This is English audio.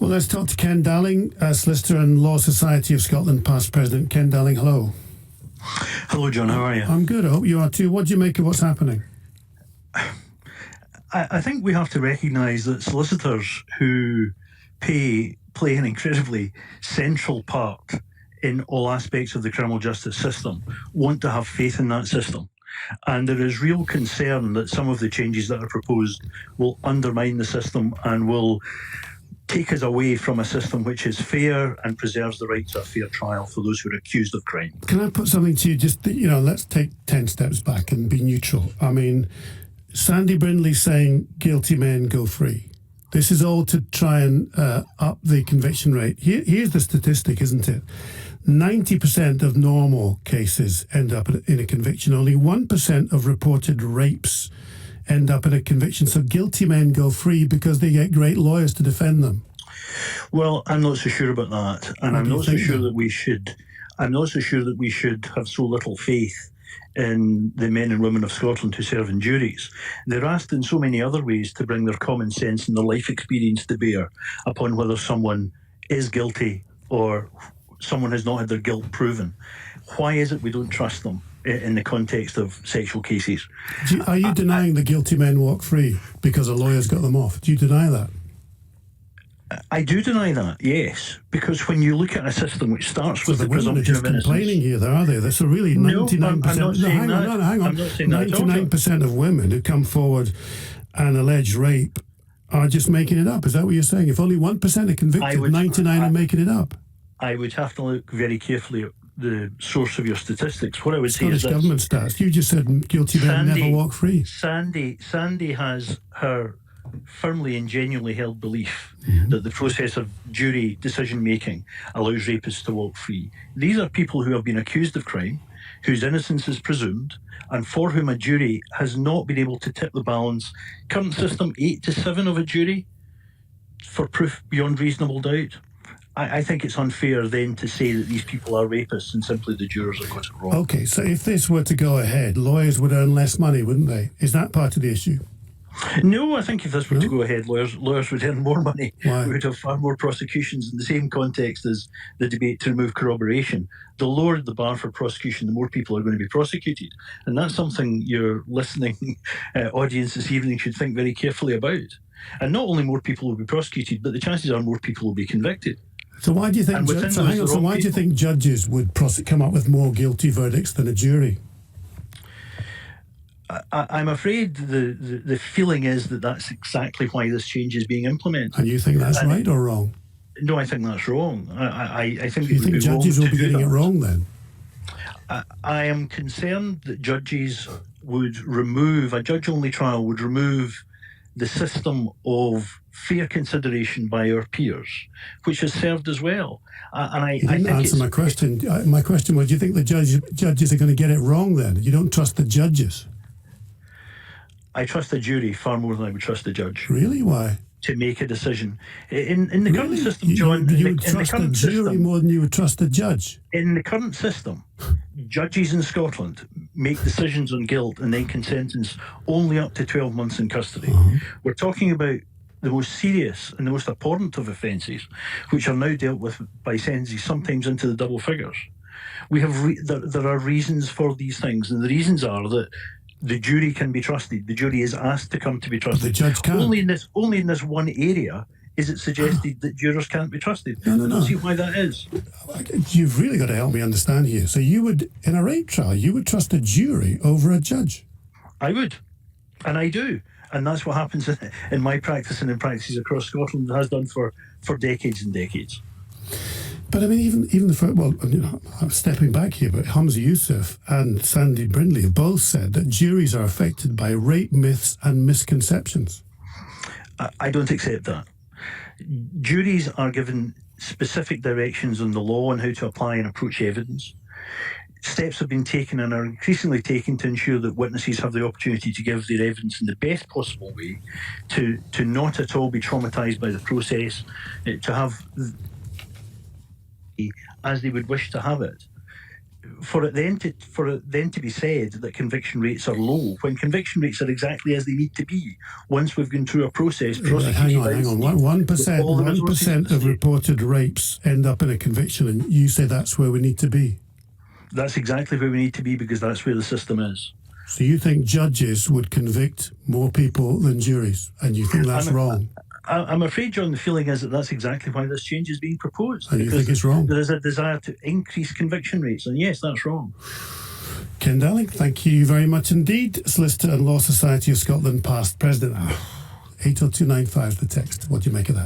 Well, let's talk to Ken Dalling, solicitor and Law Society of Scotland past president. Ken Dalling, hello. Hello, John. How are you? I'm good. I hope you are too. What do you make of what's happening? I think we have to recognise that solicitors who play an incredibly central part in all aspects of the criminal justice system want to have faith in that system. And there is real concern that some of the changes that are proposed will undermine the system and will take us away from a system which is fair and preserves the right to a fair trial for those who are accused of crime. Can I put something to you? Just, let's take 10 steps back and be neutral. I mean, Sandy Brindley saying guilty men go free. This is all to try and up the conviction rate. Here's the statistic, isn't it? 90% of normal cases end up in a conviction. Only 1% of reported rapes end up in a conviction. So guilty men go free because they get great lawyers to defend them. Well, I'm not so sure about that, and I'm not so sure that we should. I'm not so sure that we should have so little faith in the men and women of Scotland who serve in juries. They're asked in so many other ways to bring their common sense and their life experience to bear upon whether someone is guilty or someone has not had their guilt proven. Why is it we don't trust them in the context of sexual cases? Are you denying the guilty men walk free because a lawyer's got them off? Do you deny that? I do deny that, yes, because when you look at a system which starts with the presumption of innocence... complaining here, are they? So really 99%... No, I'm not saying that. Hang on. I'm not saying that 99% of women who come forward and allege rape are just making it up. Is that what you're saying? If only 1% are convicted, 99 are making it up. I would have to look very carefully at the source of your statistics. What I would say is Scottish government stats. You just said guilty men never walk free. Sandy has her firmly and genuinely held belief that the process of jury decision-making allows rapists to walk free. These are people who have been accused of crime, whose innocence is presumed, and for whom a jury has not been able to tip the balance. Current system, 8 to 7 of a jury for proof beyond reasonable doubt. I think it's unfair then to say that these people are rapists and simply the jurors have got it wrong. Okay, so if this were to go ahead, lawyers would earn less money, wouldn't they? Is that part of the issue? No, I think if this were to go ahead, lawyers would earn more money. Why? We would have far more prosecutions in the same context as the debate to remove corroboration. The lower the bar for prosecution, the more people are going to be prosecuted. And that's something your listening audience this evening should think very carefully about. And not only more people will be prosecuted, but the chances are more people will be convicted. So why do you think? Why do you think judges would come up with more guilty verdicts than a jury? I'm afraid the feeling is that that's exactly why this change is being implemented. And you think that's right or wrong? No, I think that's wrong. I think. Do you think judges will be getting it wrong then? I am concerned that judges would remove a judge-only trial would remove the system of fair consideration by our peers, which has served us well. You didn't answer my question. My question was, do you think the judges are going to get it wrong then? You don't trust the judges? I trust the jury far more than I would trust the judge. Really? Why? To make a decision. In the current system, John... You would trust the jury more than you would trust the judge? In the current system, judges in Scotland make decisions on guilt and then can sentence only up to 12 months in custody. We're talking about the most serious and the most abhorrent of offences, which are now dealt with by sentences sometimes into the double figures. We have there are reasons for these things, and the reasons are that the jury can be trusted. The jury is asked to come to be trusted. But the judge can't. Only in this one area is it suggested that jurors can't be trusted. No. I don't see why that is. You've really got to help me understand here. So you would, in a rape trial, you would trust a jury over a judge? I would, and I do. And that's what happens in my practice and in practices across Scotland, and has done for decades and decades. But I mean, even I'm stepping back here, but Hamza Youssef and Sandy Brindley have both said that juries are affected by rape myths and misconceptions. I don't accept that. Juries are given specific directions on the law on how to apply and approach evidence. Steps have been taken and are increasingly taken to ensure that witnesses have the opportunity to give their evidence in the best possible way, to not at all be traumatised by the process, to have as they would wish to have it. for it then to be said that conviction rates are low, when conviction rates are exactly as they need to be, once we've gone through a process. Hang on. 1% of reported rapes end up in a conviction, and you say that's where we need to be. That's exactly where we need to be, because that's where the system is. So you think judges would convict more people than juries, and you think that's wrong? I'm afraid, John, the feeling is that that's exactly why this change is being proposed. And you think it's wrong? There is a desire to increase conviction rates, and yes, that's wrong. Ken Dalling, thank you very much indeed. Solicitor and Law Society of Scotland, past president. 80295 is the text. What do you make of that?